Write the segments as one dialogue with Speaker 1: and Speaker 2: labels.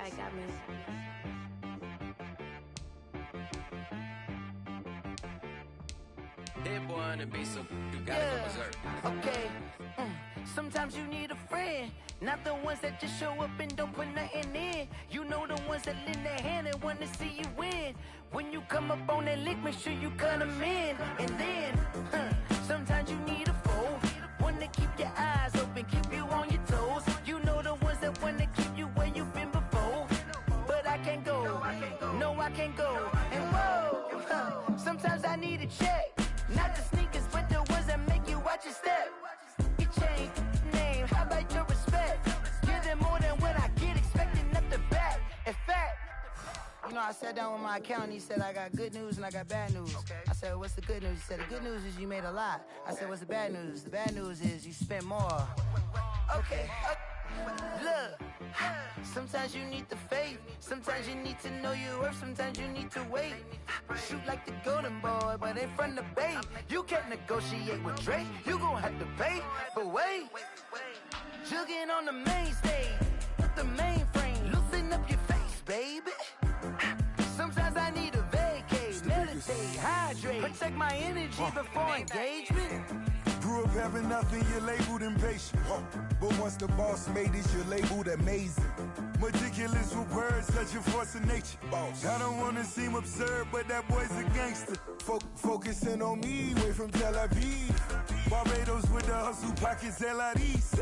Speaker 1: I got me.
Speaker 2: Dead boy on the beat, so you gotta go berserk.
Speaker 3: Okay. Sometimes you need a friend, not the ones that just show up and don't put nothing in. You know the ones that lend their hand and want to see you win. When you come up on that lick, make sure you cut them in. And then, sometimes you need a foe, one to keep your eyes open, keep you on your toes. You know the ones that want to keep you where you've been before. But I can't go, no I can't go. And whoa, sometimes I need a check. Not the sneakers, but the ones that make you watch your step. You change name, how about your respect? Give them more than what I get, expecting nothing back. In fact, you know, I sat down with my accountant, he said I got good news and I got bad news. I said, what's the good news? He said, the good news is you made a lot. I said, what's the bad news? The bad news is you spent more. Okay, look, sometimes you need the faith, sometimes you need to know your worth, sometimes you need to wait. Shoot like the golden boy, but in front of the bay. You can't negotiate with Drake, you gon' have to pay. But wait, jugging on the main stage, the mainframe, loosen up your face, baby. Sometimes I need a vacate, meditate, hydrate, protect my energy before engagement.
Speaker 4: Grew up having nothing, you're labeled impatient. But once the boss made it, you're labeled amazing. Meticulous with words, such a force of nature. I don't wanna seem absurd, but that boy's a gangster. Focusing on me, way from Tel Aviv. Barbados with the hustle pockets, LIDs.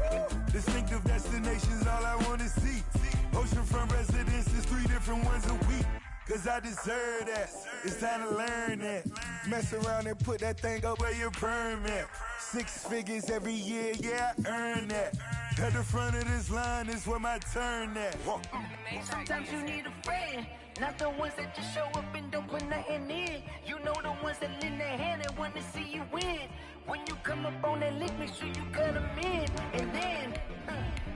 Speaker 4: Distinctive destinations, all I wanna see. Oceanfront residences, 3 different ones a week. Cause I deserve that, it's time to learn that. Mess around and put that thing up where your perm at. 6 figures every year, yeah, I earn that. At the front of this line is where my turn at.
Speaker 3: Sometimes you need a friend, not the ones that just show up and don't put nothing in. You know the ones that lend their hand and want to see you win. When you come up on that lick, make sure you cut them in. And then,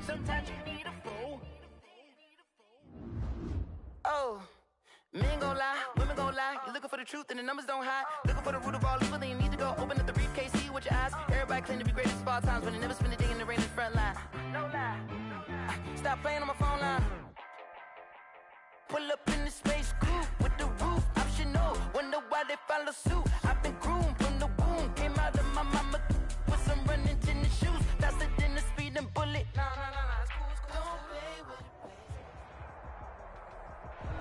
Speaker 3: sometimes you need a foe. Oh. Men gon' lie, women gon' lie. You're looking for the truth and the numbers don't hide. Looking for the root of all evil, then you need to go open up the briefcase, see with your eyes. Everybody claim to be greatest of all times, but they never spend a day in the rain in the front line. No lie. Stop playing on my phone line. Pull up in the space coupe with the roof optional. Wonder why they follow suit. I've been groomed from the womb, came out of my mama with some running tennis shoes, faster than the speeding bullet. Nah, it's cool, don't play with it.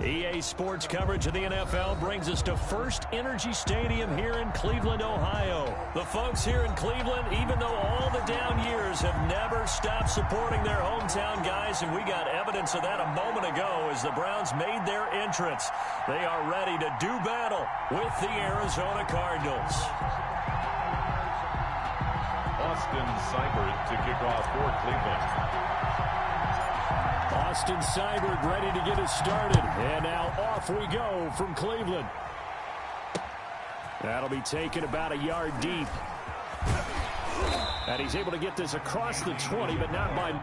Speaker 5: EA Sports coverage of the NFL brings us to First Energy Stadium here in Cleveland, Ohio. The folks here in Cleveland, even though all the down years, have never stopped supporting their hometown guys, and we got evidence of that a moment ago as the Browns made their entrance. They are ready to do battle with the Arizona Cardinals.
Speaker 6: Austin Seibert to kick off for Cleveland.
Speaker 5: Austin Seibert ready to get us started. And now off we go from Cleveland. That'll be taken about a yard deep. And he's able to get this across the 20, but not by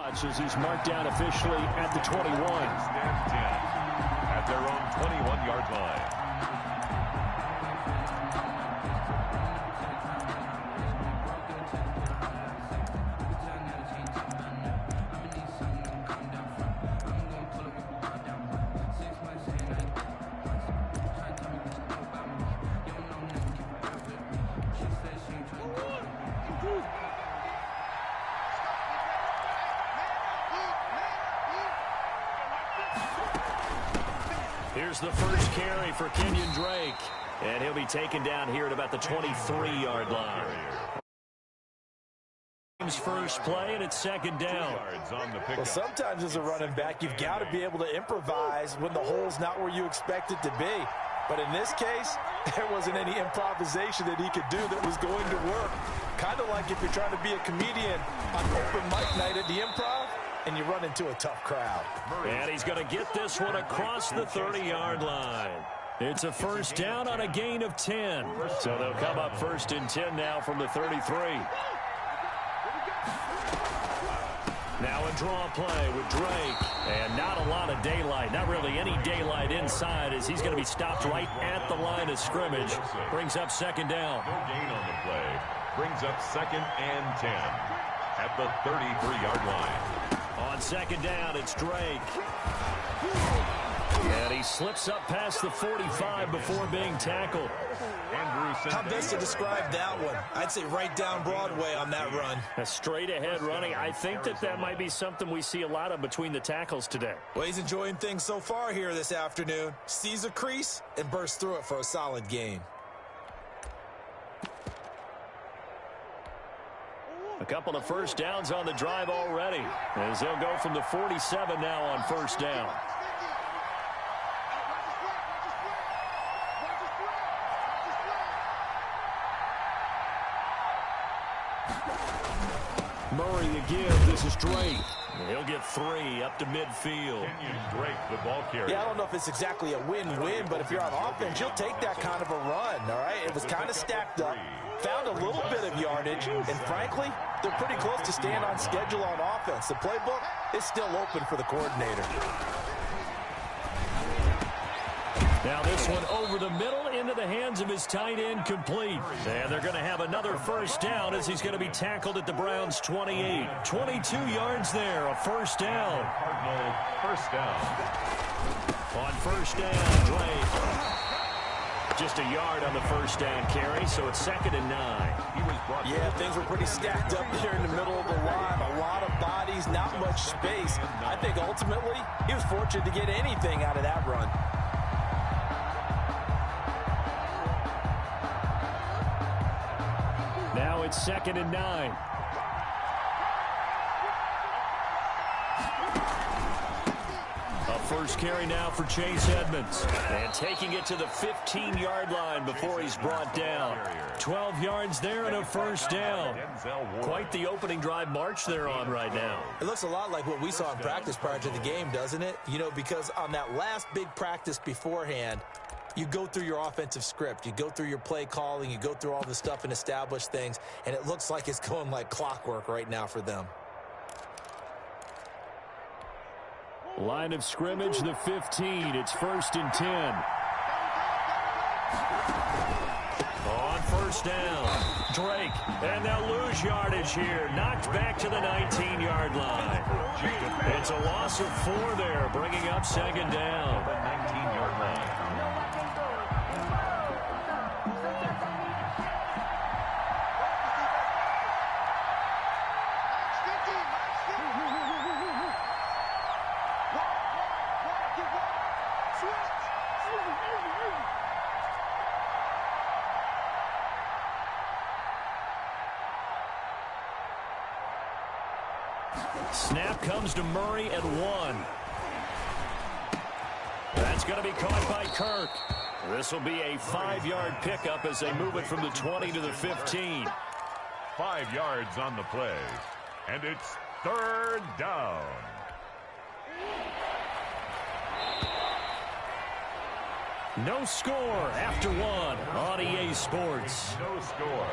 Speaker 5: As he's marked down officially at the 21.
Speaker 6: Stand 10 at their own 21-yard line.
Speaker 5: Here's the first carry for Kenyon Drake. And he'll be taken down here at about the 23-yard line. First play, and it's second down.
Speaker 1: Well, sometimes as a running back, you've got to be able to improvise when the hole's not where you expect it to be. But in this case, there wasn't any improvisation that he could do that was going to work. Kind of like if you're trying to be a comedian on open mic night at the Improv, and you run into a tough crowd.
Speaker 5: And he's going to get this one across the 30-yard line. It's a first down on a gain of 10. So they'll come up first and 10 now from the 33. Now a draw play with Drake. And not a lot of daylight. Not really any daylight inside as he's going to be stopped right at the line of scrimmage. Brings up second down.
Speaker 6: No gain on the play. Brings up second and 10 at the 33-yard line.
Speaker 5: On second down, it's Drake. And he slips up past the 45 before being tackled.
Speaker 1: How best to describe that one? I'd say right down Broadway on that run.
Speaker 5: A straight-ahead running. I think that might be something we see a lot of between the tackles today.
Speaker 1: Well, he's enjoying things so far here this afternoon. Sees a crease and bursts through it for a solid gain.
Speaker 5: A couple of first downs on the drive already, as they'll go from the 47 now on first down. Murray the give. This is Drake. He'll get 3 up to midfield.
Speaker 6: Kenyon Drake, the ball carrier.
Speaker 1: Yeah, I don't know if it's exactly a win-win, but if you're on offense, you'll take that kind of a run, all right? It was kind of stacked up, found a little bit of yardage, and frankly, they're pretty close to staying on schedule on offense. The playbook is still open for the coordinator.
Speaker 5: Now this one over the middle into the hands of his tight end, complete. And they're going to have another first down as he's going to be tackled at the Browns' 28. 22 yards there, a first down.
Speaker 6: Cardinal first down.
Speaker 5: On first down, Drake. Just a yard on the first down carry, so it's second and 9.
Speaker 1: Yeah, things were pretty stacked up there in the middle of the line. A lot of bodies, not much space. I think ultimately he was fortunate to get anything out of that run.
Speaker 5: Now it's second and 9. A first carry now for Chase Edmonds. And taking it to the 15-yard line before he's brought down. 12 yards there and a first down. Quite the opening drive march they're on right now.
Speaker 1: It looks a lot like what we saw in practice prior to the game, doesn't it? You know, because on that last big practice beforehand, you go through your offensive script. You go through your play calling. You go through all the stuff and establish things. And it looks like it's going like clockwork right now for them.
Speaker 5: Line of scrimmage, the 15. It's first and 10. On first down, Drake. And they'll lose yardage here. Knocked back to the 19-yard line. It's a loss of 4 there, bringing up second down.
Speaker 6: The 19-yard line.
Speaker 5: Snap comes to Murray at 1. That's going to be caught by Kirk. This will be a 5-yard pickup as they move it from the 20 to the 15.
Speaker 6: 5 yards on the play. And it's third down.
Speaker 5: No score after 1 on EA Sports.
Speaker 6: No score.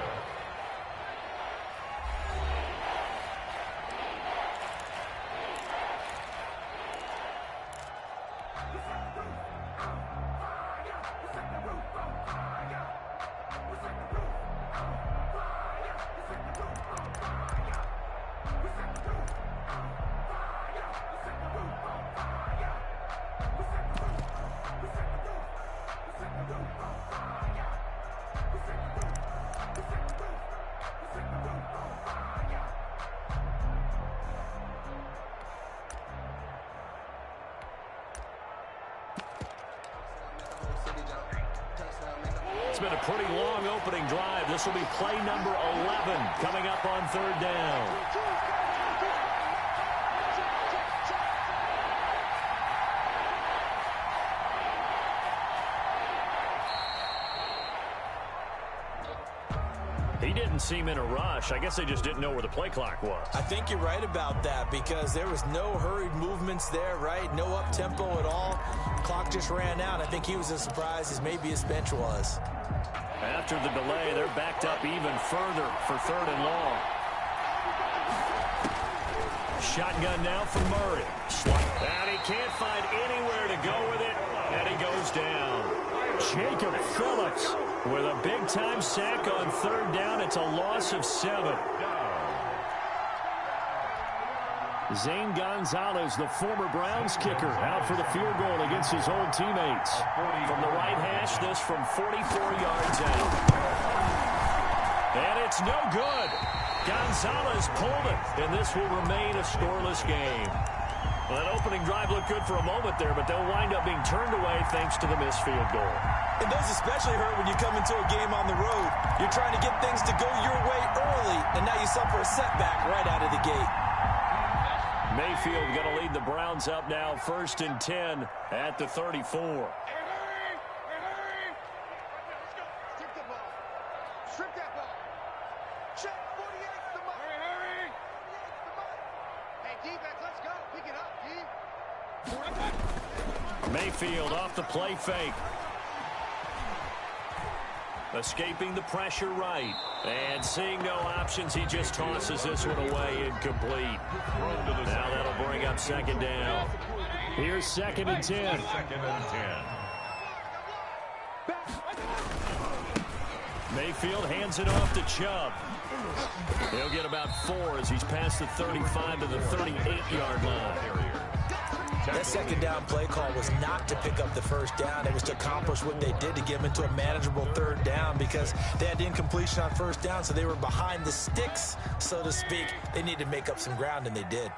Speaker 5: been a pretty long opening drive. This will be play number 11 coming up on third down. He didn't seem in a rush. I guess they just didn't know where the play clock was.
Speaker 1: I think you're right about that because there was no hurried movements there, right? No up-tempo at all. Clock just ran out. I think he was as surprised as maybe his bench was.
Speaker 5: After the delay, they're backed up even further for third and long. Shotgun now for Murray. And he can't find anywhere to go with it, and he goes down. Jacob Phillips with a big-time sack on third down. It's a loss of 7. Zane Gonzalez, the former Browns kicker, out for the field goal against his old teammates. From the right hash, this from 44 yards out. And it's no good. Gonzalez pulled it, and this will remain a scoreless game. Well, that opening drive looked good for a moment there, but they'll wind up being turned away thanks to the missed field goal.
Speaker 1: And those especially hurt when you come into a game on the road. You're trying to get things to go your way early, and now you suffer a setback right out of the gate.
Speaker 5: Mayfield going to lead the Browns up now, 1st and 10 at the 34. Mayfield off the play fake. Escaping the pressure right. And seeing no options, he just tosses this one away, incomplete. Now that'll bring up 2nd down. Here's 2nd and 10.
Speaker 6: 2nd and 10.
Speaker 5: Mayfield hands it off to Chubb. He'll get about 4 as he's past the 35 to the 38-yard line.
Speaker 1: That 2nd down play call was not to pick up the 1st down. It was to accomplish what they did to get them into a manageable 3rd down because they had incompletion on 1st down, so they were behind the sticks, so to speak. They needed to make up some ground, and they did.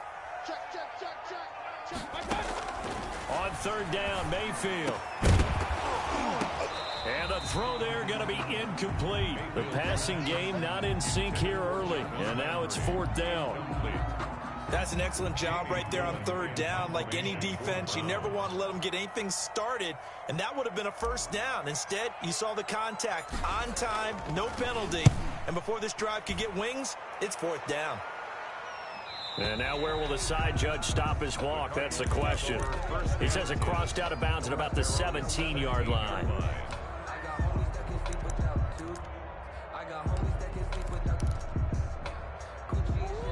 Speaker 5: On 3rd down, Mayfield. And the throw there going to be incomplete. The passing game not in sync here early, and now it's 4th down.
Speaker 1: That's an excellent job right there on 3rd down. Like any defense, you never want to let them get anything started, and that would have been a 1st down. Instead, you saw the contact on time, no penalty, and before this drive could get wings, it's 4th down.
Speaker 5: And now where will the side judge stop his walk? That's the question. He says it crossed out of bounds at about the 17-yard line.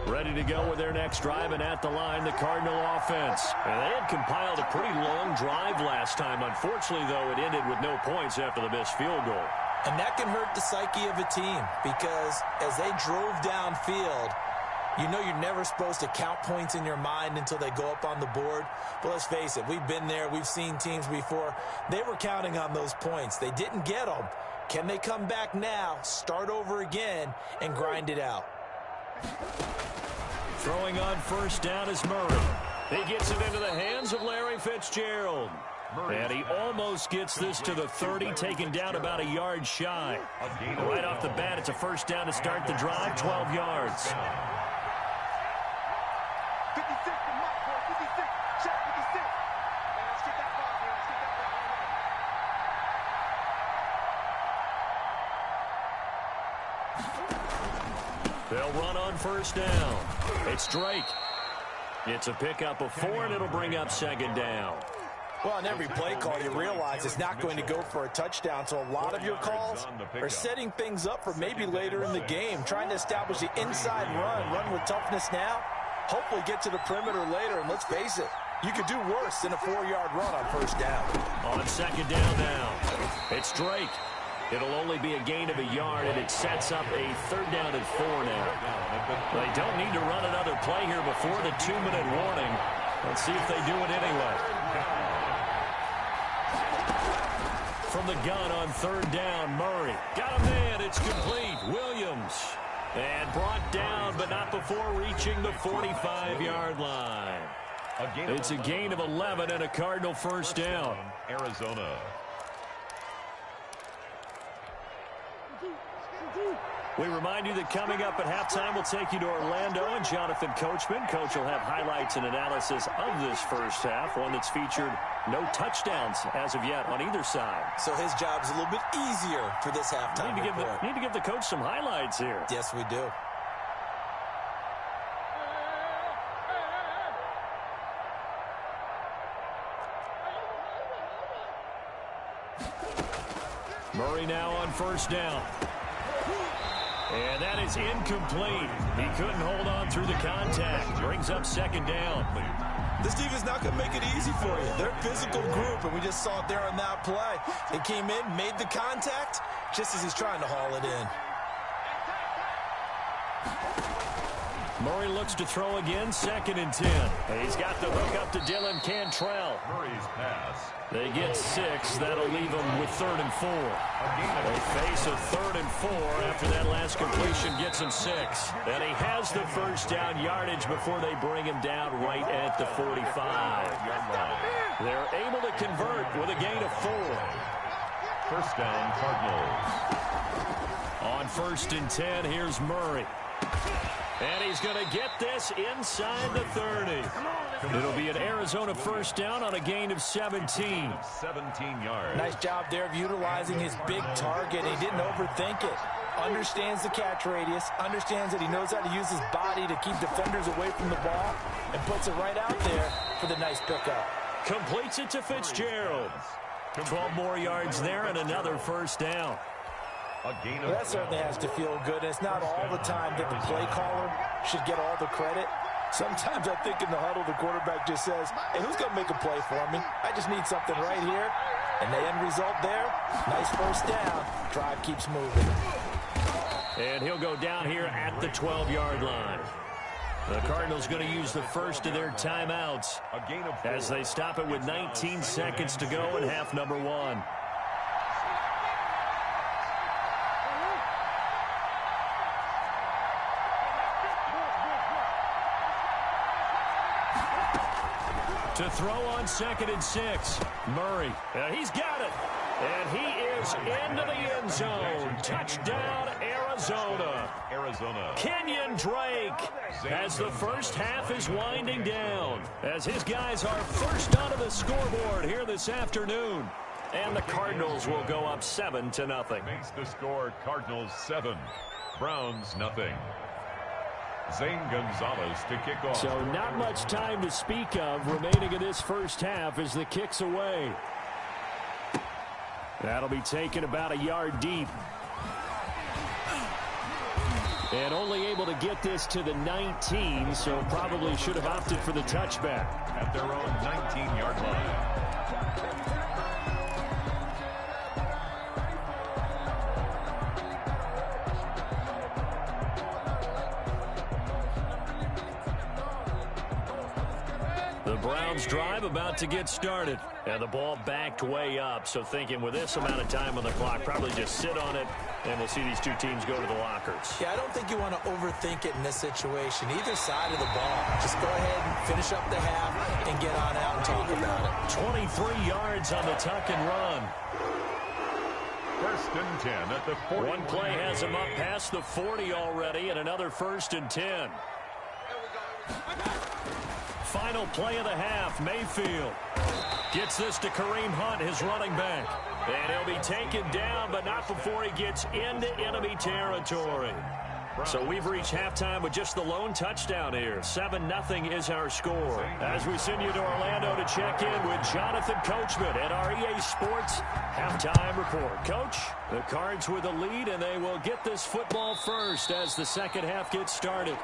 Speaker 5: Ready to go with their next drive, and at the line, the Cardinal offense. And they had compiled a pretty long drive last time. Unfortunately, though, it ended with no points after the missed field goal.
Speaker 1: And that can hurt the psyche of a team because as they drove downfield, you know you're never supposed to count points in your mind until they go up on the board. But let's face it, we've been there. We've seen teams before. They were counting on those points. They didn't get them. Can they come back now, start over again, and grind it out?
Speaker 5: Throwing on 1st down is Murray. He gets it into the hands of Larry Fitzgerald. And he almost gets this to the 30, taken down about a yard shy. Right off the bat, it's a 1st down to start the drive, 12 yards. They'll run on 1st down. It's Drake. It's a pickup of 4, and it'll bring up 2nd down.
Speaker 1: Well, on every play call, you realize it's not going to go for a touchdown, so a lot of your calls are setting things up for maybe later in the game, trying to establish the inside run with toughness now, hopefully get to the perimeter later, and let's face it, you could do worse than a 4-yard run on 1st down.
Speaker 5: On 2nd down now, it's Drake. It'll only be a gain of a yard, and it sets up a 3rd down and 4 now. They don't need to run another play here before the 2-minute warning. Let's see if they do it anyway. From the gun on 3rd down, Murray. Got a man, it's complete. Williams. And brought down, but not before reaching the 45-yard line. It's a gain of 11 and a Cardinal 1st down.
Speaker 6: Arizona.
Speaker 5: We remind you that coming up at halftime, we'll take you to Orlando and Jonathan Coachman. Coach will have highlights and analysis of this first half, one that's featured no touchdowns as of yet on either side.
Speaker 1: So his job's a little bit easier for this halftime report.
Speaker 5: Need to give the coach some highlights here.
Speaker 1: Yes, we do.
Speaker 5: Murray now on first down. And that is incomplete. He couldn't hold on through the contact. Brings up second down.
Speaker 1: This defense not going to make it easy for you. They're a physical group, and we just saw it there on that play. It came in, made the contact, just as he's trying to haul it in.
Speaker 5: Murray looks to throw again, 2nd and 10. He's got the hook up to Dylan Cantrell.
Speaker 6: Murray's pass.
Speaker 5: They get 6. That'll leave them with 3rd and 4. They face a 3rd and 4 after that last completion gets him 6. And he has the first down yardage before they bring him down right at the 45. They're able to convert with a gain of 4.
Speaker 6: First down, Cardinals.
Speaker 5: On 1st and 10, here's Murray. And he's going to get this inside the 30. It'll be an Arizona first down on a gain of 17.
Speaker 6: 17 yards.
Speaker 1: Nice job there of utilizing his big target. He didn't overthink it. Understands the catch radius. Understands that he knows how to use his body to keep defenders away from the ball. And puts it right out there for the nice pickup.
Speaker 5: Completes it to Fitzgerald. 12 more yards there and another first down.
Speaker 1: Well, that certainly has to feel good. It's not all the time that the play caller should get all the credit. Sometimes I think in the huddle, the quarterback just says, hey, who's going to make a play for me? I just need something right here. And the end result there, nice first down. Drive keeps moving.
Speaker 5: And he'll go down here at the 12-yard line. The Cardinals going to use the first of their timeouts as they stop it with 19 seconds to go in half number 1. To throw on 2nd and 6. Murray. He's got it. And he is into the end zone. Touchdown, Arizona. Kenyon Drake as the first half is winding down. As his guys are first onto the scoreboard here this afternoon. And the Cardinals will go up 7-0.
Speaker 6: Makes the score Cardinals 7. Browns nothing. Zane Gonzalez to kick off.
Speaker 5: So not much time to speak of remaining in this first half as the kick's away. That'll be taken about a yard deep. And only able to get this to the 19, so probably should have opted for the touchback.
Speaker 6: At their own 19-yard line.
Speaker 5: The Browns drive about to get started. And the ball backed way up. So thinking with this amount of time on the clock, probably just sit on it, and we'll see these two teams go to the lockers.
Speaker 1: Yeah, I don't think you want to overthink it in this situation. Either side of the ball. Just go ahead and finish up the half and get on out and talk about it.
Speaker 5: 23 yards on the tuck and run.
Speaker 6: 1st and 10 at the 40.
Speaker 5: One play has him up past the 40 already, and another 1st and 10. Final play of the half, Mayfield gets this to Kareem Hunt, his running back. And he'll be taken down, but not before he gets into enemy territory. So we've reached halftime with just the lone touchdown here. 7-0 is our score. As we send you to Orlando to check in with Jonathan Coachman at our EA Sports Halftime Report. Coach, the Cards with the lead, and they will get this football first as the second half gets started.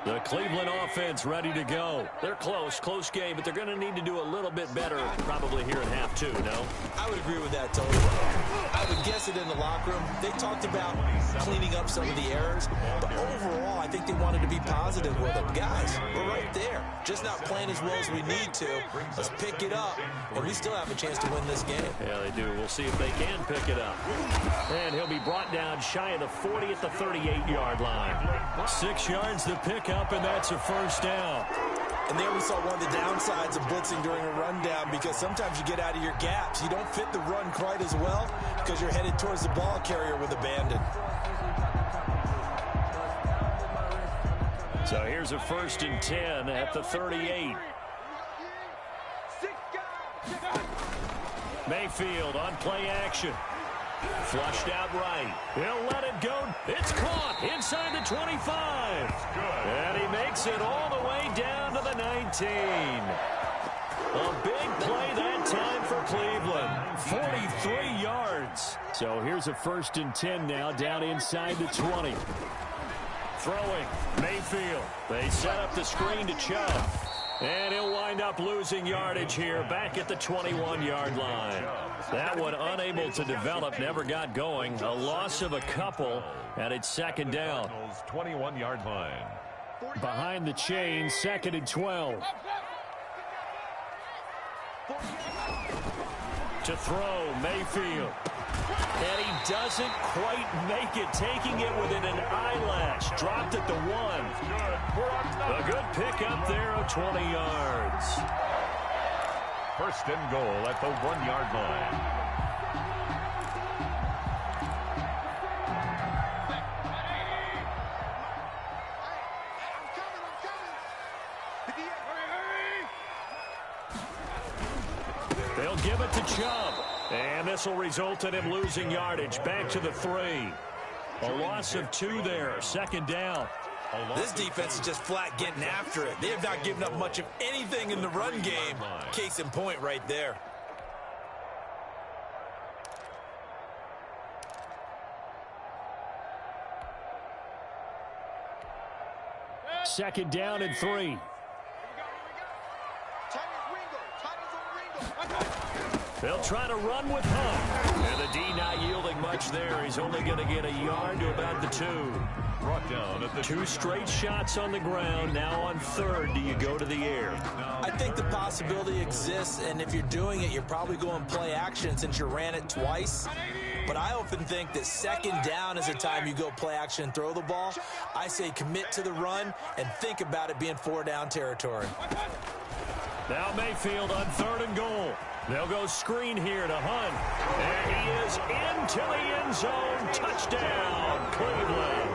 Speaker 5: The Cleveland offense ready to go. They're close game, but they're going to need to do a little bit better probably here in half 2, no?
Speaker 1: I would agree with that, Tony. I would guess it in the locker room. They talked about cleaning up some of the errors, but overall, I think they wanted to be positive with him. Guys, we're right there. Just not playing as well as we need to. Let's pick it up, and we still have a chance to win this game.
Speaker 5: Yeah, they do. We'll see if they can pick it up. And he'll be brought down shy of the 40 at the 38-yard line. 6 yards to pick up, and that's a first down.
Speaker 1: And there we saw one of the downsides of blitzing during a rundown, because sometimes you get out of your gaps. You don't fit the run quite as well because you're headed towards the ball carrier with abandon.
Speaker 5: So here's a 1st and 10 at the 38. Mayfield on play action. Flushed out right. He'll let it go. It's caught inside the 25. And he makes it all the way down to the 19. A big play that time for Cleveland. 43 yards. So here's a 1st and 10 now down inside the 20. Throwing, Mayfield. They set up the screen to Chubb. And he'll wind up losing yardage here back at the 21-yard line. That one unable to develop, never got going. A loss of a couple, and it's 2nd down.
Speaker 6: 21-yard line.
Speaker 5: Behind the chain, 2nd and 12. To throw, Mayfield. And he doesn't quite make it, taking it within an eyelash. Dropped at the 1. A good pick up there of 20 yards.
Speaker 6: 1st and goal at the 1-yard line.
Speaker 5: They'll give it to Chubb. And this will result in him losing yardage back to the 3. A loss of 2 there. 2nd down.
Speaker 1: This defense is just flat getting after it. They have not given up much of anything in the run game. Case in point right there.
Speaker 5: 2nd down and 3. They'll try to run with Hunt. And the D not yielding much there. He's only going to get a yard to about the 2.
Speaker 6: Brought down at the
Speaker 5: 2 straight shots on the ground. Now on 3rd, do you go to the air?
Speaker 1: I think the possibility exists, and if you're doing it, you're probably going play action since you ran it twice. But I often think that 2nd down is the time you go play action and throw the ball. I say commit to the run and think about it being 4-down territory.
Speaker 5: Now Mayfield on 3rd and goal. They'll go screen here to Hunt. And he is into the end zone. Touchdown, Cleveland.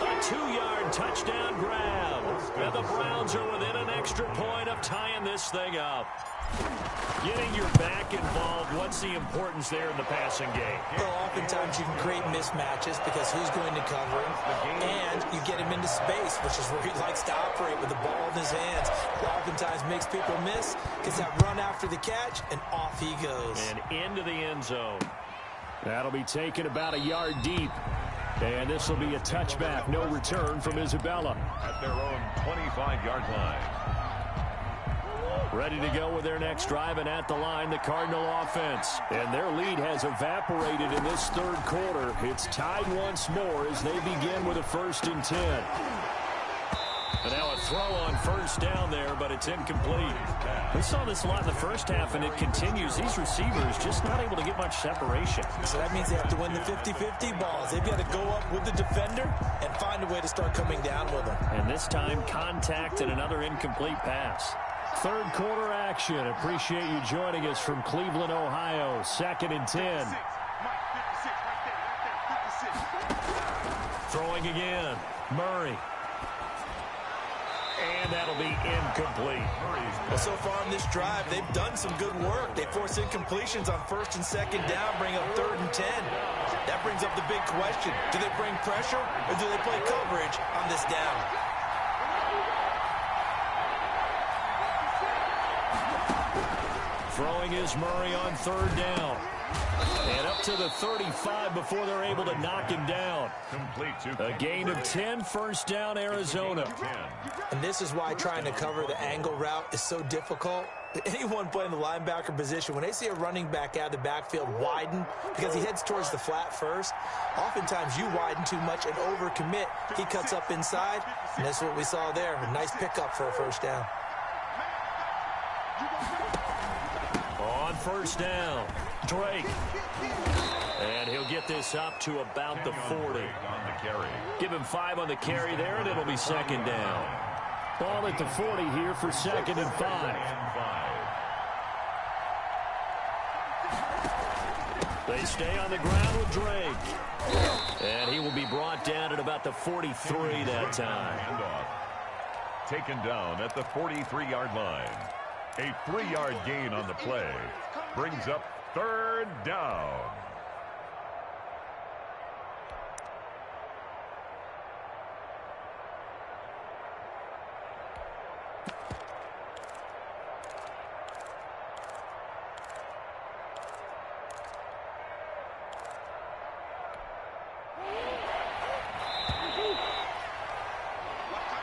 Speaker 5: A 2-yard touchdown grab. And the Browns are within an extra point of tying this thing up. Getting your back involved, what's the importance there in the passing game?
Speaker 1: Well, oftentimes you can create mismatches because who's going to cover him, and you get him into space, which is where he likes to operate with the ball in his hands. It oftentimes makes people miss, gets that run after the catch, and off he goes.
Speaker 5: And into the end zone. That'll be taken about a yard deep. And this will be a touchback, no return from Isabella.
Speaker 6: At their own 25-yard line.
Speaker 5: Ready to go with their next drive, and at the line, the Cardinal offense. And their lead has evaporated in this 3rd quarter. It's tied once more as they begin with a 1st and 10. And now a throw on 1st down there, but it's incomplete. We saw this a lot in the 1st half, and it continues. These receivers just not able to get much separation.
Speaker 1: So that means they have to win the 50-50 balls. They've got to go up with the defender and find a way to start coming down with them.
Speaker 5: And this time, contact and another incomplete pass. 3rd quarter action. Appreciate you joining us from Cleveland, Ohio. 2nd and 10. Throwing again. Murray. And that'll be incomplete.
Speaker 1: Well, so far in this drive, they've done some good work. They force incompletions on 1st and 2nd down, bring up 3rd and 10. That brings up the big question. Do they bring pressure or do they play coverage on this down?
Speaker 5: Throwing is Murray on 3rd down. And up to the 35 before they're able to knock him down. A gain of 10, first down, Arizona.
Speaker 1: And this is why trying to cover the angle route is so difficult. Anyone playing the linebacker position, when they see a running back out of the backfield widen because he heads towards the flat first, oftentimes you widen too much and overcommit. He cuts up inside, and that's what we saw there. A nice pickup for a first down.
Speaker 5: On first down, Drake. And he'll get this up to about the 40. Give him 5 on the carry there, and it'll be second down. Ball at the 40 here for second and 5. They stay on the ground with Drake. And he will be brought down at about the 43 that time.
Speaker 6: Taken down at the 43-yard line. A 3-yard gain on the play brings up third down.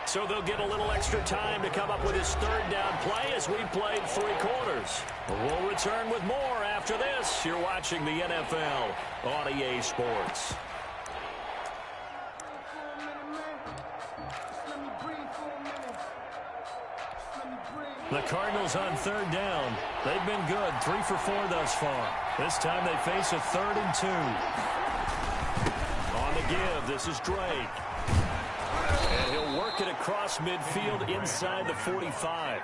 Speaker 5: So they'll get a little extra time to come up with his third down play as we've played 3 quarters. We'll return with more after this. You're watching the NFL on EA Sports. The Cardinals on third down. They've been good, 3 for 4 thus far. This time they face a 3rd and 2. On the give, this is Drake. And he'll work it across midfield inside the 45.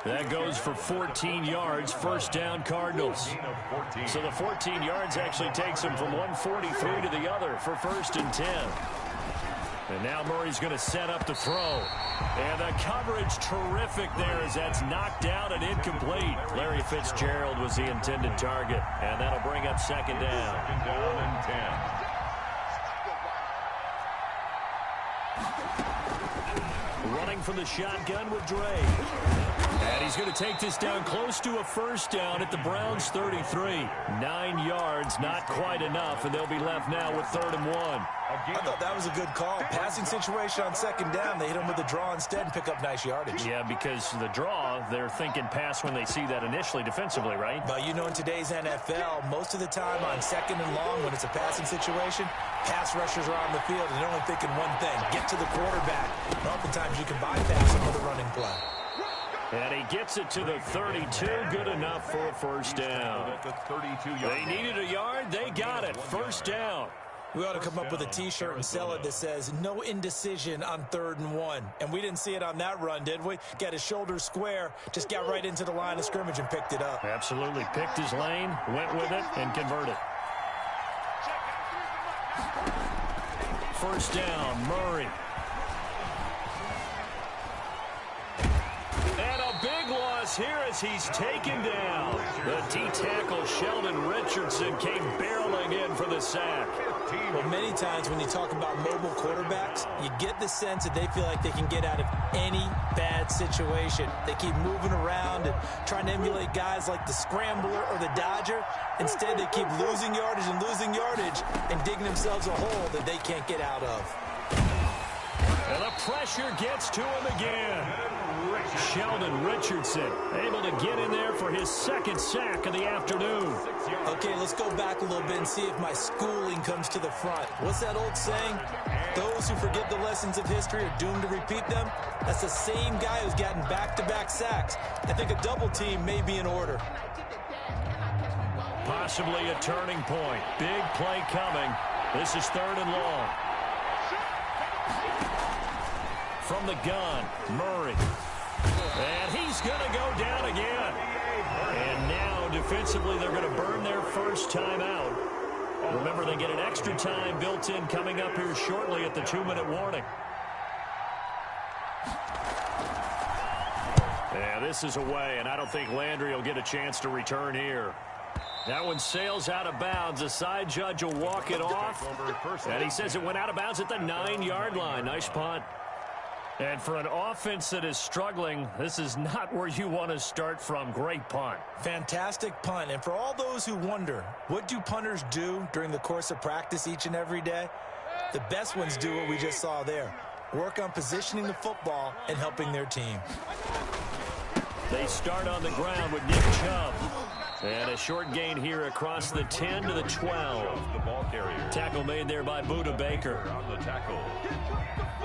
Speaker 5: That goes for 14 yards, first down Cardinals. So the 14 yards actually takes him from 143 to the other for first and 10. And now Murray's going to set up the throw. And the coverage terrific there as that's knocked down and incomplete. Larry Fitzgerald was the intended target. And that'll bring up second down.
Speaker 6: Second down and 10.
Speaker 5: Running from the shotgun with Drake. And he's going to take this down close to a first down at the Browns' 33. 9 yards, not quite enough, and they'll be left now with 3rd and 1.
Speaker 1: I thought that was a good call. Passing situation on second down. They hit him with a draw instead and pick up nice yardage.
Speaker 5: Yeah, because the draw, they're thinking pass when they see that initially defensively, right?
Speaker 1: But you know, in today's NFL, most of the time on second and long, when it's a passing situation, pass rushers are on the field and they're only thinking one thing, get to the quarterback. And oftentimes you can bypass him with a running play.
Speaker 5: And he gets it to the 32, good enough for a first down. They needed a yard, they got it, first down.
Speaker 1: We ought to come up with a T-shirt and sell it that says, no indecision on 3rd and 1. And we didn't see it on that run, did we? Got his shoulders square, just got right into the line of scrimmage and picked it up.
Speaker 5: Absolutely. Picked his lane, went with it, and converted. First down, Murray. And a big loss here as he's taken down. The D-tackle Sheldon Richardson came barreling in for the sack.
Speaker 1: Well, many times when you talk about mobile quarterbacks, you get the sense that they feel like they can get out of any bad situation. They keep moving around and trying to emulate guys like the Scrambler or the Dodger. Instead, they keep losing yardage and digging themselves a hole that they can't get out of.
Speaker 5: And the pressure gets to him again. Sheldon Richardson able to get in there for his 2nd sack of the afternoon.
Speaker 1: Okay, let's go back a little bit and see if my schooling comes to the front. What's that old saying? Those who forget the lessons of history are doomed to repeat them. That's the same guy who's gotten back-to-back sacks. I think a double team may be in order.
Speaker 5: Possibly a turning point. Big play coming. This is 3rd and long. From the gun, Murray. And he's going to go down again. And now, defensively, they're going to burn their first time out. Remember, they get an extra time built in coming up here shortly at the 2-minute warning. Yeah, this is away, and I don't think Landry will get a chance to return here. That one sails out of bounds. The side judge will walk it off. And he says it went out of bounds at the 9-yard line. Nice punt. And for an offense that is struggling, this is not where you want to start from. Great punt.
Speaker 1: Fantastic punt. And for all those who wonder, what do punters do during the course of practice each and every day? The best ones do what we just saw there. Work on positioning the football and helping their team.
Speaker 5: They start on the ground with Nick Chubb. And a short gain here across the 10 to the 12.
Speaker 6: The ball carrier.
Speaker 5: Tackle made there by Buda Baker.
Speaker 6: On the tackle.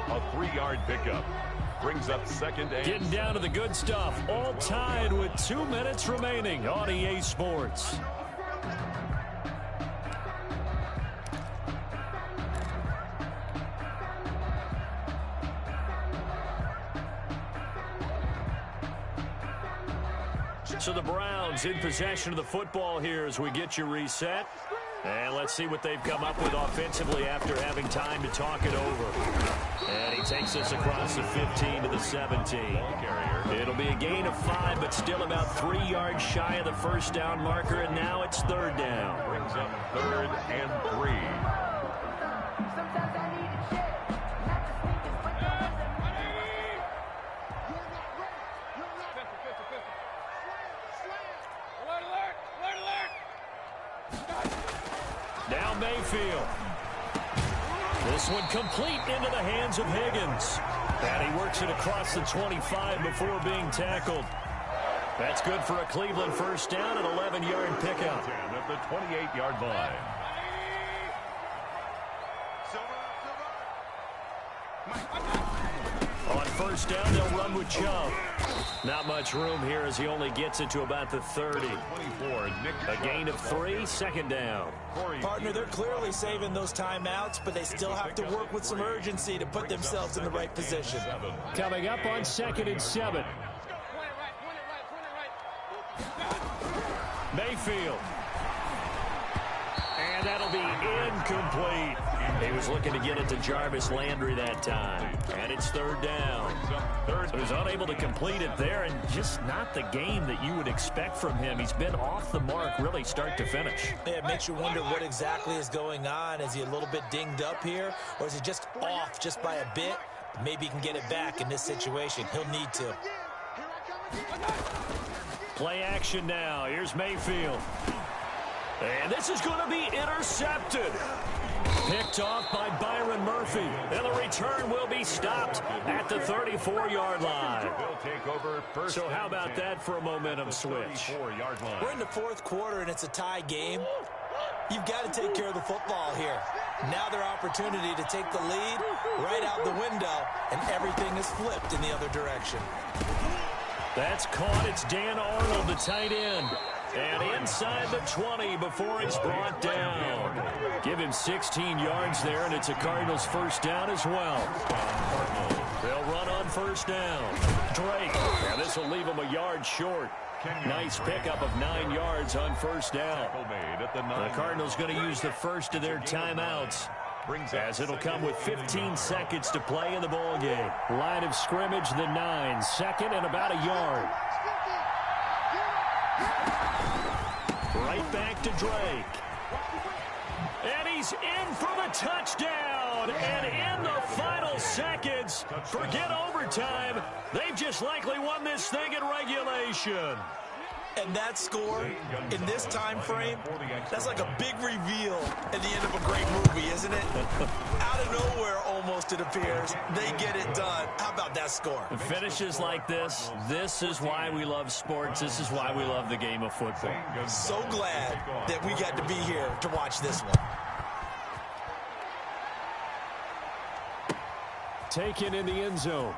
Speaker 6: A 3-yard pickup. Brings up second and...
Speaker 5: Getting down to the good stuff. All tied with 2 minutes remaining on EA Sports. So the Browns in possession of the football here as we get you reset. And let's see what they've come up with offensively after having time to talk it over. And he takes us across the 15 to the 17. It'll be a gain of 5, but still about 3 yards shy of the first down marker, and now it's third down.
Speaker 6: Brings up 3rd and 3.
Speaker 5: Now Mayfield. This one complete into the hands of Higgins. And he works it across the 25 before being tackled. That's good for a Cleveland first down, an 11-yard pickup.
Speaker 6: At the 28-yard line.
Speaker 5: On first down, they'll run with Chubb. Not much room here as he only gets it to about the 30. A gain of 3, second down.
Speaker 1: Partner, they're clearly saving those timeouts, but they still have to work with some urgency to put themselves in the right position.
Speaker 5: Coming up on 2nd and 7. Mayfield. And that'll be incomplete. He was looking to get it to Jarvis Landry that time. And it's third down. So he's unable to complete it there, and just not the game that you would expect from him. He's been off the mark really start to finish.
Speaker 1: Yeah, it makes you wonder what exactly is going on. Is he a little bit dinged up here, or is he just off just by a bit? Maybe he can get it back in this situation. He'll need to.
Speaker 5: Play action now. Here's Mayfield. And this is going to be intercepted. Picked off by Byron Murphy. And the return will be stopped at the 34-yard line. So how about that for a momentum switch?
Speaker 1: We're in the fourth quarter, and it's a tie game. You've got to take care of the football here. Now their opportunity to take the lead right out the window, and everything is flipped in the other direction.
Speaker 5: That's caught. It's Dan Arnold, the tight end. And inside the 20 before he's brought down. Give him 16 yards there, and it's a Cardinals first down as well. They'll run on first down. Drake. And this will leave him a yard short. Nice pickup of 9 yards on first down. The Cardinals going to use the first of their timeouts, as it'll come with 15 seconds to play in the ball game. Line of scrimmage, the 9. Second and about a yard. Right back to Drake. And he's in for the touchdown. And in the final seconds, forget overtime. They've just likely won this thing in regulation.
Speaker 1: And that score in this time frame, that's like a big reveal at the end of a great movie, isn't it? Out of nowhere, almost, it appears, they get it done. How about that score?
Speaker 5: Finishes like this is why we love sports. This is why we love the game of football.
Speaker 1: So glad that we got to be here to watch this one.
Speaker 5: Taken in the end zone.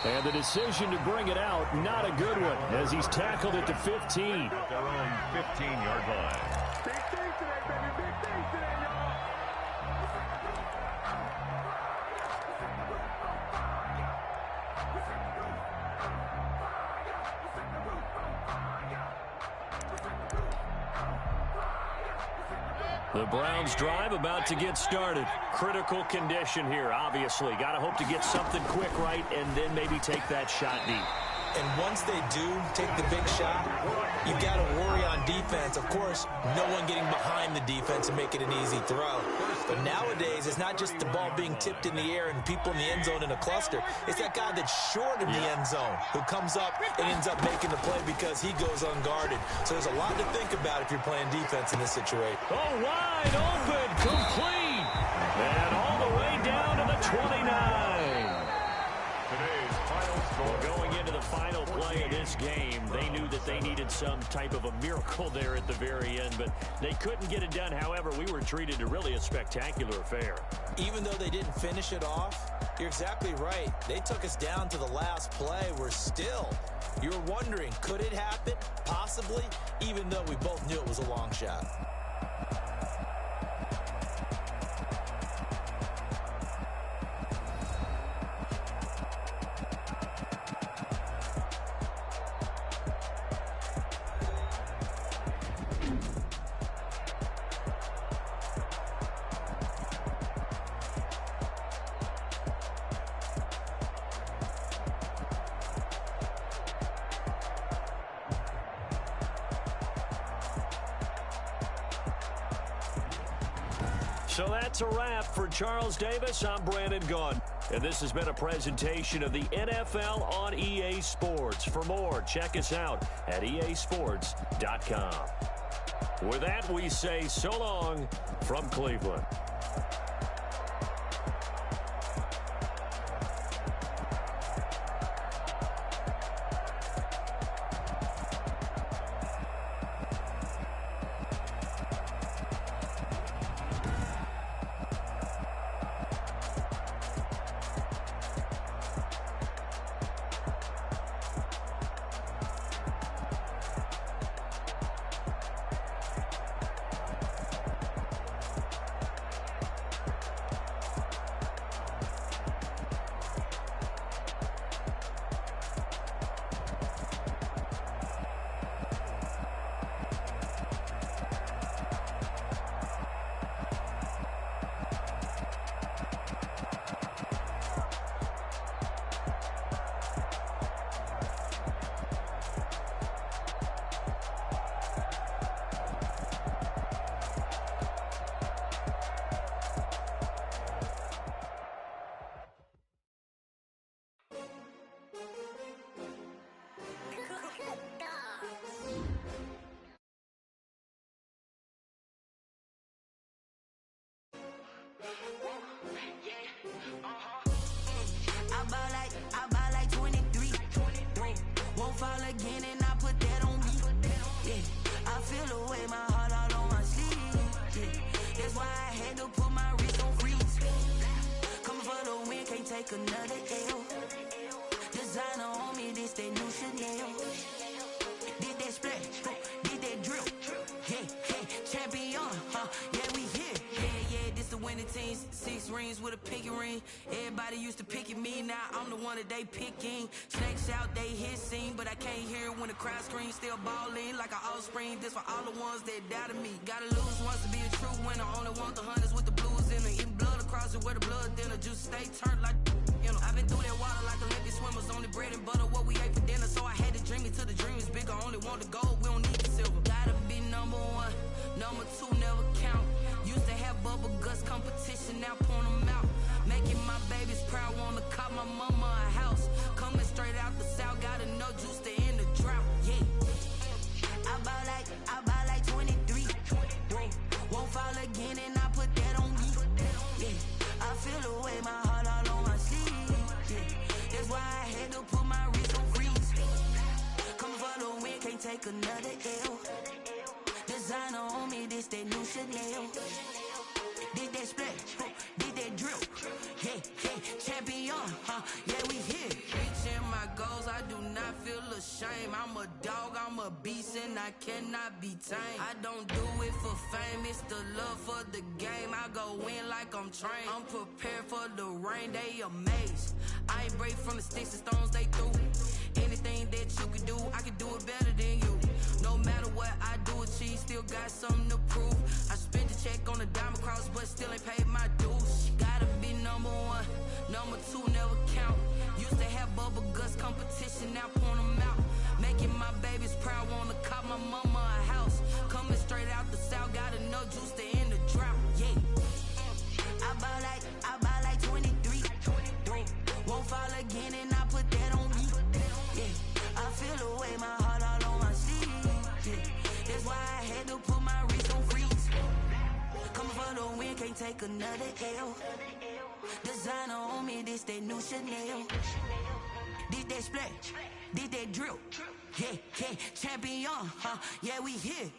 Speaker 5: And the decision to bring it out, not a good one, as he's tackled at the 15.
Speaker 6: At their own 15-yard line.
Speaker 5: The Browns drive about to get started. Critical condition here, obviously. Got to hope to get something quick right and then maybe take that shot deep.
Speaker 1: And once they do take the big shot, you've got to worry on defense. Of course, no one getting behind the defense and making an easy throw. But nowadays, it's not just the ball being tipped in the air and people in the end zone in a cluster. It's that guy that's short of the end zone who comes up and ends up making the play because he goes unguarded. So there's a lot to think about if you're playing defense in this situation.
Speaker 5: Oh, wide open, complete, and all the way down to the 29.
Speaker 6: Today's final score.
Speaker 5: Going into the final play of this game, they knew that they needed some type of a miracle there at the very end, but they couldn't get it done. However, we were treated to really a spectacular affair.
Speaker 1: Even though they didn't finish it off, you're exactly right. They took us down to the last play. You were wondering, could it happen? Possibly, even though we both knew it was a long shot.
Speaker 5: So that's a wrap for Charles Davis. I'm Brandon Gunn. And this has been a presentation of the NFL on EA Sports. For more, check us out at easports.com. With that, we say so long from Cleveland.
Speaker 3: I buy like 23. Won't fall again and I put that on me. Yeah, I feel the way, my heart all on my sleeve. Yeah, that's why I had to put my wrist on freeze. Coming for the win, can't take another L. Designer on me, this that new Chanel. Did that splash, did that drill. Hey, champion, yeah, we here. Yeah, this the winning team. 6 rings with a pinky ring. Everybody used to picking me, now I'm the one that they picking. Snakes out, they hissing, but I can't hear when the crowd screams. Still balling like an offspring. This for all the ones that doubted me. Gotta lose once to be a true winner. Only want the hunters with the blues in it. Eating blood across it where the blood dinner. Juice stay turned like, you know. I've been through that water like Olympic swimmers. Only bread and butter, what we ate for dinner. So I had to dream it till the dream is bigger. Only want the gold, we don't need the silver. Gotta be number 1, number 2 never count. Used to have bubble guts competition, now point them out. Making my babies proud, wanna cop my mama a house. Coming straight out the south, gotta know juice to end the drought. Yeah, I buy like 23. Won't fall again and I put that on me. Yeah, I feel the way, my heart all on my sleeve. Yeah, that's why I had to put my wrist on freeze. Coming for the win, can't take another L. Designer on me, this that new Chanel. Did that splash, did that drill. Hey, champion, yeah, we here. Reaching my goals, I do not feel ashamed. I'm a dog, I'm a beast, and I cannot be tamed. I don't do it for fame, it's the love for the game. I go in like I'm trained. I'm prepared for the rain, they amazed. I ain't break from the sticks and stones they threw. Anything that you could do, I could do it better than you. No matter what I do, achieve, still got something to prove. I spent the check on the diamond cross, but still ain't paid my dues. Gotta be number 1, number 2 never count. Used to have bubble guts competition, now point them out. Making my babies proud, wanna cop my mama a house. Coming straight out the south, gotta know juice to end the drought. Yeah, I buy like 23. Won't fall again and I put that on me. Yeah, I feel the way, my heart all on my sleeve. Yeah, that's why I had to put my wrist on freeze. Coming for the win, can't take another L. Designer on me, this that new Chanel. This that splash, this that drill. Yeah, yeah, champion, huh? Yeah, we here.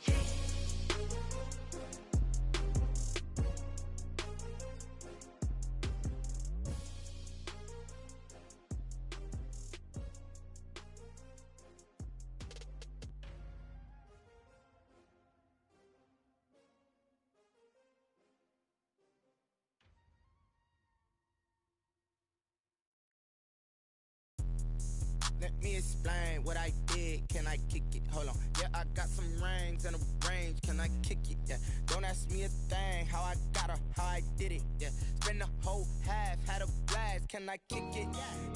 Speaker 7: Let me explain what I did. Can I kick it? Hold on. Yeah, I got some rings and a range. Can I kick it? Yeah. Don't ask me a thing. How I got her, how I did it. Yeah. Spend the whole half, had a blast. Can I kick it?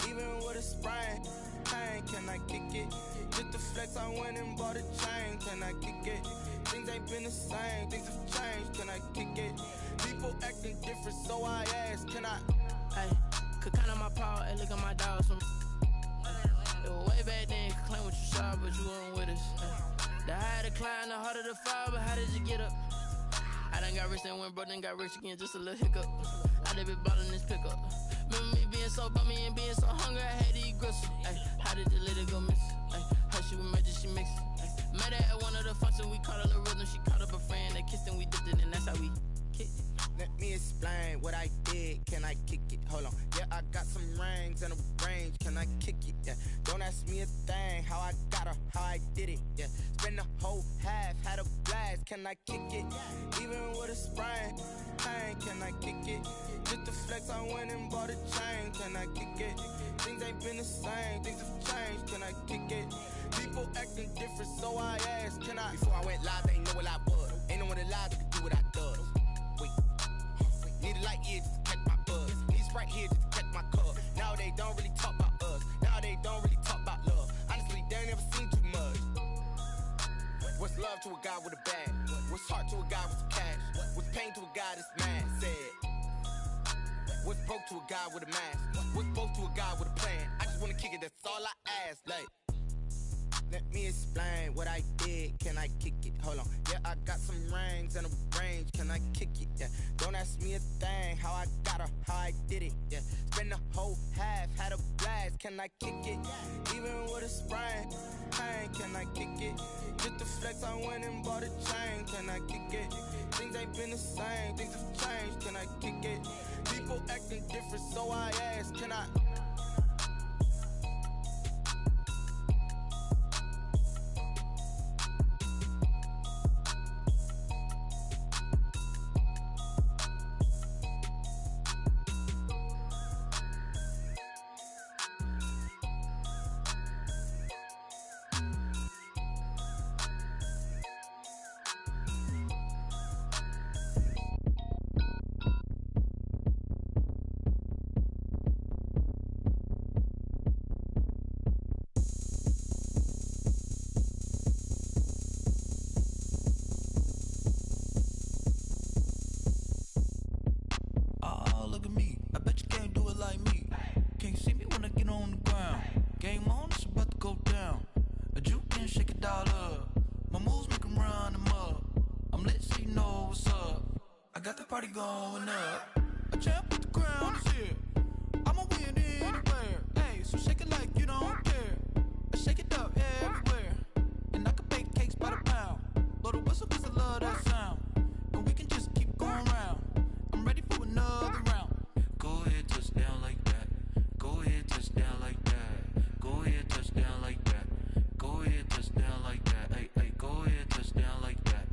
Speaker 7: Even with a sprain. Pain, can I kick it? Just the flex, I went and bought a chain. Can I kick it? Things ain't been the same. Things have changed. Can I kick it? People acting different, so I ask. Can I?
Speaker 8: Hey, could count on my power and look at my dogs from. It was way back then, could claim what you saw, but you weren't with us. The higher the climb, the harder the fall, but how did you get up? I done got rich and went broke, then got rich again, just a little hiccup. I done been ballin' this pickup. Remember me being so bummy and being so hungry, I had to eat gristle. Ay, how did the lady go miss? Ay, her she was magic, she mixed. Met her at one of the functions, we caught a little rhythm, she caught up a friend, they kissed and we dipped it, and that's how we kicked it.
Speaker 7: Let me explain what I did. Can I kick it? Hold on. Yeah, I got some rings and a range. Can I kick it? Yeah. Don't ask me a thing. How I got her, how I did it. Yeah. Spend the whole half, had a blast. Can I kick it? Even with a sprain. Pain, can I kick it? Just the flex, I went and bought a chain. Can I kick it? Things ain't been the same. Things have changed. Can I kick it? People acting different, so I asked. Can I? Before I went live, they ain't know what I was. Ain't no one alive that could do what I does. Need a light here just to catch my buzz. Need Sprite here just to catch my cup. Now they don't really talk about us. Now they don't really talk about love. Honestly, they ain't never seen too much. What's love to a guy with a bag? What's heart to a guy with some cash? What's pain to a guy that's mad? Said. What's broke to a guy with a mask? What's both to a guy with a plan? I just wanna kick it, that's all I ask. Like, let me explain what I did. Can I kick it? Hold on. Yeah, I got some rings and a range. Can I kick it? Yeah. Don't ask me a thing. How I got her, how I did it. Yeah. Spend the whole half, had a blast. Can I kick it? Even with a sprain. Pain, can I kick it? Just the flex, I went and bought a chain. Can I kick it? Things ain't been the same. Things have changed. Can I kick it? People acting different, so I ask. Can I?
Speaker 9: Party going up. A champ with the crown is here. I'ma win anywhere. Hey, so shake it like you don't care. I shake it up everywhere. And I can bake cakes by the pound. Blow the whistle cause I love that sound. And we can just keep going round. I'm ready for another round. Go ahead, touch down like that. Go ahead, touch down like that. Go ahead, touch down like that. Go ahead, touch down like that. Hey, hey, go ahead, touch down like that.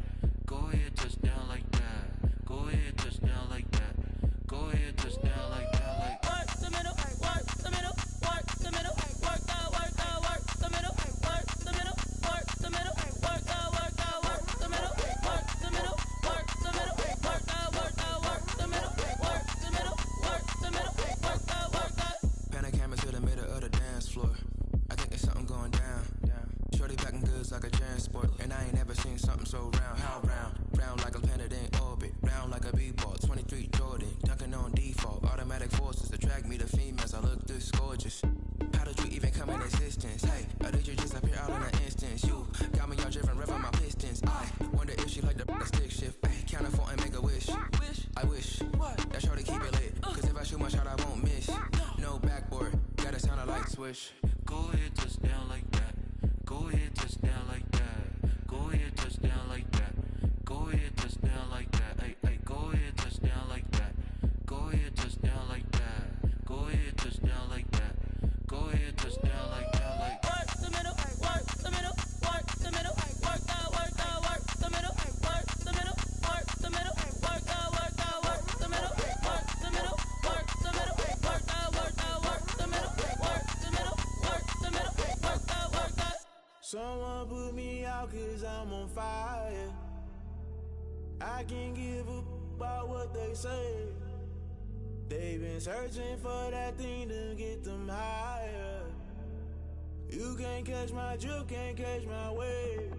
Speaker 9: Go ahead, touch down like that. Go ahead, touch down like that.
Speaker 2: is gorgeous. How did you even come in existence? Hey, or did you just appear out in an instance? You got me all driven, revving my pistons. I wonder if she like the stick shift. Hey, count it 4 and make a wish. I wish that shorty keep it lit. Cause if I shoot my shot, I won't miss. No backboard, gotta sound a light switch. Go ahead, touch down like that. Go ahead, touch down like that. Go ahead, touch down like that. Go ahead, touch down like that. Hey, hey, go ahead, touch down like that. Go ahead, touch down like that. Go ahead, touch down like that. Go ahead, touch down like that. Like work the middle, work the middle, work the middle, work that, work the middle, work the middle, work the middle, work that, work the middle, work the middle, work the middle, work that, work the middle, work the middle, work the middle, work that, work that.
Speaker 10: Someone put me out 'cause I'm on fire. I can't give a about what they say. They've been searching for that thing to get them higher. You can't catch my drift, can't catch my wave.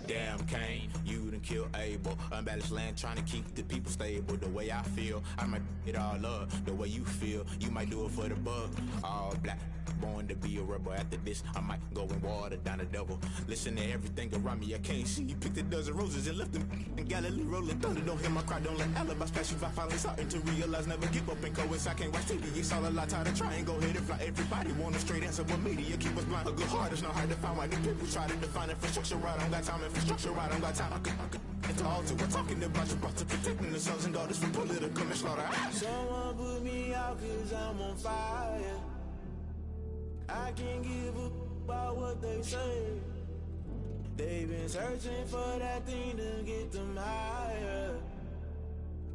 Speaker 11: Damn, Kane, you done killed Abel. Unbalanced land, trying to keep the people stable. The way I feel, I might it all up. The way you feel, you might do it for the bug. All black, born to be a rebel. After this, I might go and water down the devil. Listen to everything around me, I can't see. Picked a dozen roses and left them in Galilee rolling thunder. Don't hear my cry, don't let alibis pass you. I finally starting to realize, never give up and coincide. I can't watch TV, it's all a lot. Time to try and go ahead and fly. Everybody want a straight answer, but media keep us blind. A good heart is not hard to find. Why the people try to define infrastructure right? I don't got time, infrastructure right, I don't got time. I could into all to. We're talking about you, about to protecting the sons and daughters from political and slaughter.
Speaker 10: Someone put me out 'cause I'm on fire. I can't give a about what they say. They've been searching for that thing to get them higher.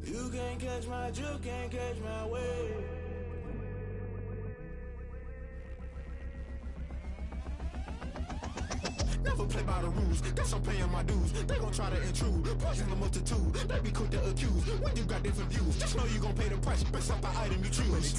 Speaker 10: You can't catch my drift, can't catch my wave.
Speaker 11: Never play by the rules, guess I'm paying my dues. They gon' try to intrude, poison the multitude. They be quick to accuse when you got different views. Just know you gon' pay the price based off the item you choose.